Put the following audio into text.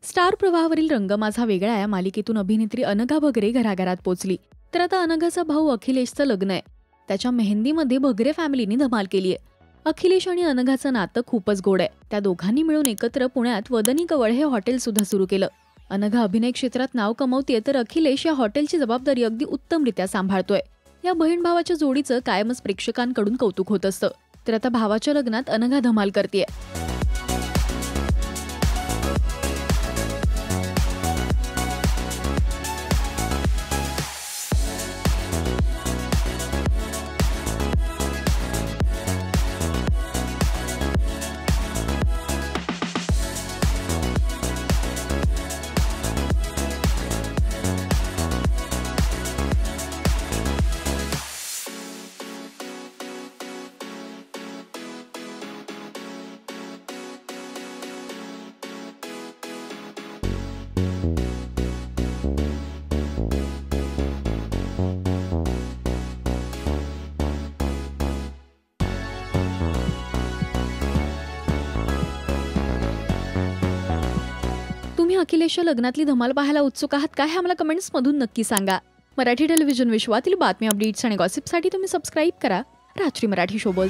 Star प्रवाहावरील रंग माझा वेगळा या मालिकेतून अभिनेत्री अनघा भगरे घराघरात पोचली. तर आता अनघाचा भाऊ अखिलेशचं लग्न आहे. त्याच्या मेहंदीमध्ये भगरे फॅमिलीनी धमाल केली आहे. अखिलेश आणि अनघाचं नातं खूपच गोड आहे. त्या दोघांनी मिळून एकत्र पुण्यात वदनी कवळ हे हॉटेल सुद्धा सुरू केलं. अनघा अभिनय क्षेत्रात नाव कमावतेय, तर अखिलेश या हॉटेलची जबाबदारी अगदी उत्तमरित्या सांभाळतोय. या बहीण भावाच्या जोडीचं कायमच प्रेक्षकांकडून कौतुक होत असतं. तर आता भावाच्या लग्नात अनघा धमाल करतेय. तुम्ही अखिलेशच्या लग्नातली धमाल पाहायला उत्सुक आहात का? हे आम्हाला कमेंट्समधून नक्की सांगा. मराठी टेलिव्हिजन विश्वातील बातमी, अपडेट्स आणि गॉसिपसाठी तुम्ही सबस्क्राईब करा राजश्री मराठी शोबज.